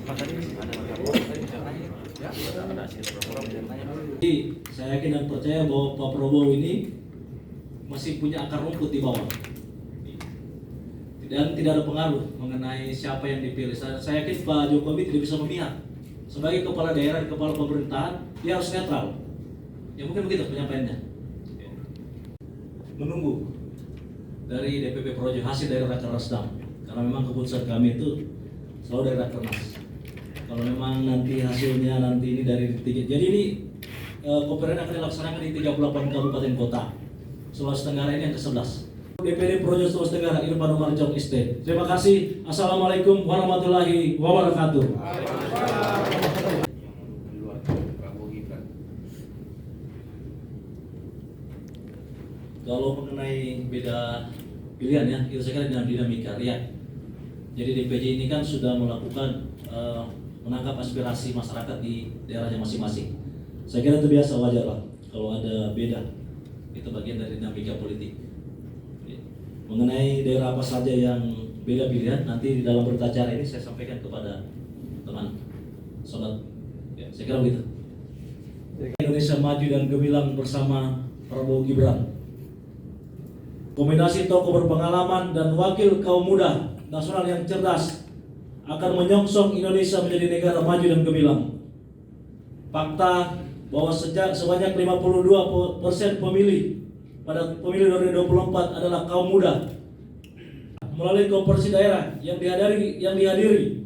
Pak tadi ada laporan tadi misalnya ya ada hasil laporan mengenai. Jadi saya yakin dan percaya bahwa Pak Prabowo ini masih punya akar rumput di bawah dan tidak ada pengaruh mengenai siapa yang dipilih. Saya yakin Pak Jokowi tidak bisa memihak. Sebagai kepala daerah, kepala pemerintahan, dia harus netral. Ya mungkin begitu penyampaiannya. Menunggu dari DPP Projo hasil dari Rakernas DAM, karena memang keputusan kami itu selalu dari Rakernas. Kalau memang nanti hasilnya nanti ini dari tiga, jadi ini Koperen akan dilaksanakan di 38 kabupaten kota. Sulawesi Tenggara ini yang ke-11. DPD Projo Sulawesi Tenggara Irfan Umar Jong Iste. Terima kasih. Assalamualaikum warahmatullahi wabarakatuh. Kalau mengenai beda pilihan ya, itu saya kira dengan dinamika ya. Jadi DPJ ini kan sudah melakukan menangkap aspirasi masyarakat di daerahnya masing-masing. Saya kira itu biasa, wajar lah kalau ada beda. Itu bagian dari dinamika politik. Mengenai daerah apa saja yang beda pilihan, nanti di dalam berita acara ini saya sampaikan kepada teman sobat. Ya, saya kira begitu. Indonesia Maju dan Gemilang bersama Prabowo Gibran. Kombinasi tokoh berpengalaman dan wakil kaum muda nasional yang cerdas akan menyongsong Indonesia menjadi negara maju dan gemilang. Fakta bahwa sebanyak 52% pemilih pada pemilu 2024 adalah kaum muda. Melalui konversi daerah yang dihadiri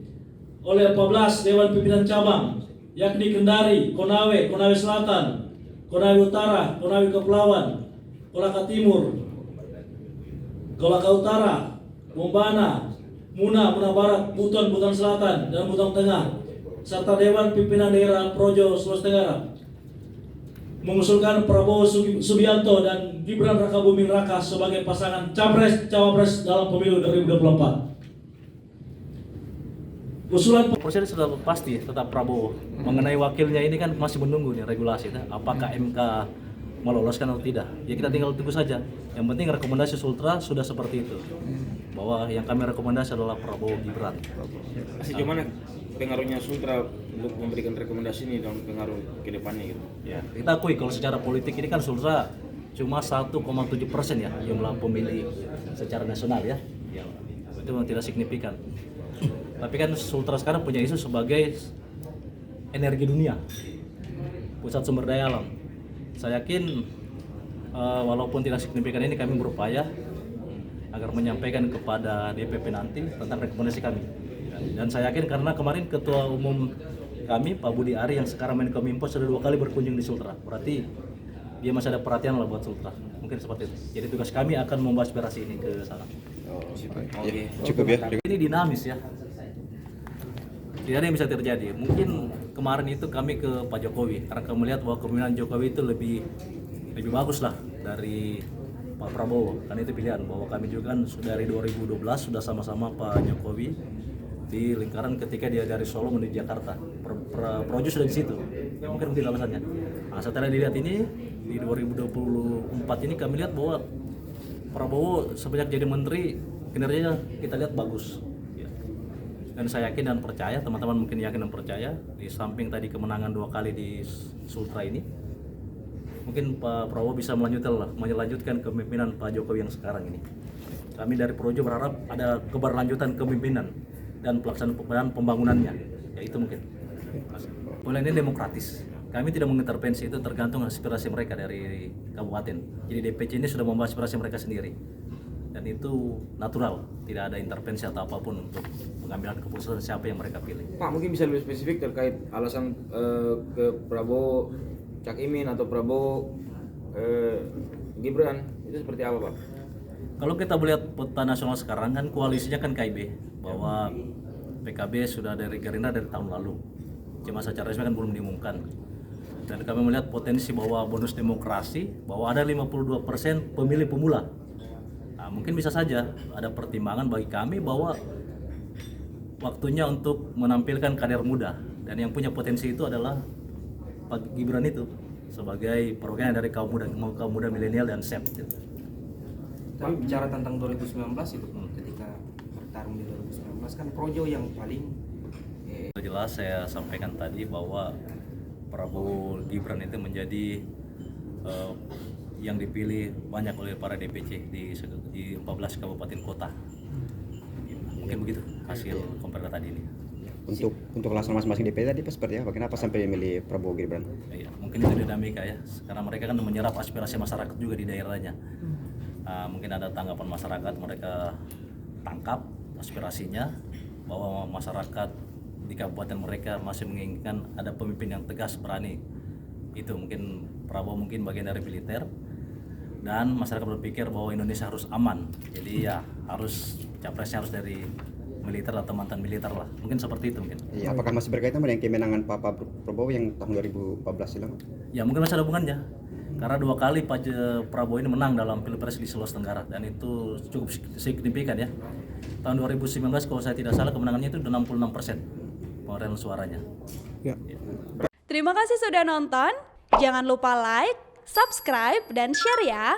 oleh 14 Dewan Pimpinan Cabang, yakni Kendari, Konawe, Konawe Selatan, Konawe Utara, Konawe Kepulauan, Kolaka Timur, Kolaka Utara, Bombana, Muna, Muna Barat, Buton, Buton Selatan, dan Buton Tengah, serta Dewan Pimpinan Daerah Projo Sulawesi Tenggara mengusulkan Prabowo Subianto dan Gibran Rakabuming Raka sebagai pasangan Capres-Cawapres dalam pemilu 2024. Usulan presiden sudah pasti tetap Prabowo. Mengenai wakilnya ini kan masih menunggu nih regulasi, apakah MK meloloskan atau tidak. Ya kita tinggal tunggu saja. Yang penting rekomendasi Sultra sudah seperti itu. Bahwa yang kami rekomendasi adalah Prabowo Gibran. Sejauh mana pengaruhnya Sultra untuk memberikan rekomendasi ini dan pengaruh ke depannya gitu? Ya, kita akui kalau secara politik ini kan Sultra cuma 1,7% ya jumlah pemilih secara nasional ya. Ya, itu tidak signifikan. Tapi kan Sultra sekarang punya isu sebagai energi dunia, pusat sumber daya alam. Saya yakin walaupun tidak signifikan ini kami berupaya agar menyampaikan kepada DPP nanti tentang rekomendasi kami. Dan saya yakin karena kemarin Ketua Umum kami Pak Budi Ari yang sekarang Menkominfo sudah 2 kali berkunjung di Sultra. Berarti dia masih ada perhatian lah buat Sultra. Mungkin seperti itu. Jadi tugas kami akan membawa aspirasi ini ke sana. Oke. Cukup ya. Ini dinamis ya. Tidak ada yang bisa terjadi. Mungkin kemarin itu kami ke Pak Jokowi karena kami melihat bahwa kepemimpinan Jokowi itu lebih bagus lah dari Pak Prabowo. Kan itu pilihan bahwa kami juga kan dari 2012 sudah sama-sama Pak Jokowi di lingkaran ketika dia dari Solo menuju Jakarta. Projo sudah di situ. Ya, mungkin begitu alasannya. Nah, setelah dilihat ini di 2024 ini kami lihat bahwa Prabowo semenjak jadi menteri kinerjanya kita lihat bagus. Dan saya yakin dan percaya, teman-teman mungkin yakin dan percaya, di samping tadi kemenangan 2 kali di Sultra ini, mungkin Pak Prabowo bisa melanjutkan kepemimpinan Pak Jokowi yang sekarang ini. Kami dari Projo berharap ada keberlanjutan kepemimpinan dan pelaksanaan pembangunannya, ya itu mungkin. Pemilihan ini demokratis. Kami tidak mengintervensi, itu tergantung aspirasi mereka dari kabupaten. Jadi DPC ini sudah membawa aspirasi mereka sendiri. Dan itu natural, tidak ada intervensi atau apapun untuk pengambilan keputusan siapa yang mereka pilih. Pak, mungkin bisa lebih spesifik terkait alasan ke Prabowo Cak Imin atau Prabowo Gibran, itu seperti apa Pak? Kalau kita melihat peta nasional sekarang kan koalisinya kan KIB, bahwa PKB sudah dari Gerindra dari tahun lalu, cuma secara resmi kan belum diumumkan. Dan kami melihat potensi bahwa bonus demokrasi, bahwa ada 52% pemilih pemula. Nah, mungkin bisa saja ada pertimbangan bagi kami bahwa waktunya untuk menampilkan kader muda, dan yang punya potensi itu adalah Pak Gibran itu sebagai perwakilan dari kaum muda milenial dan SEP. Tapi bicara tentang 2019 itu ketika bertarung di 2019 kan Projo yang paling Jelas saya sampaikan tadi bahwa Prabowo Gibran itu menjadi yang dipilih banyak oleh para DPC di 14 kabupaten kota. Mungkin begitu hasil kompara tadi ini. Untuk langsung masing-masing DPC tadi seperti apa? Kenapa sampai memilih Prabowo Gibran? Iya, mungkin itu dinamika ya, karena mereka kan menyerap aspirasi masyarakat juga di daerahnya. Mungkin ada tanggapan masyarakat, mereka tangkap aspirasinya bahwa masyarakat di kabupaten mereka masih menginginkan ada pemimpin yang tegas, berani. Itu mungkin Prabowo mungkin bagian dari militer, dan masyarakat berpikir bahwa Indonesia harus aman, jadi ya harus capresnya harus dari militer atau mantan militer lah, mungkin seperti itu mungkin. Iya, apakah masih berkaitan dengan kemenangan Pak Prabowo yang tahun 2014 silam? Ya mungkin masih ada hubungannya, karena 2 kali Pak Prabowo ini menang dalam pilpres di Sulawesi Tenggara, dan itu cukup signifikan ya. Tahun 2019 kalau saya tidak salah kemenangannya itu 66% perolehan suaranya. Ya. Terima kasih sudah nonton. Jangan lupa like, subscribe, dan share ya.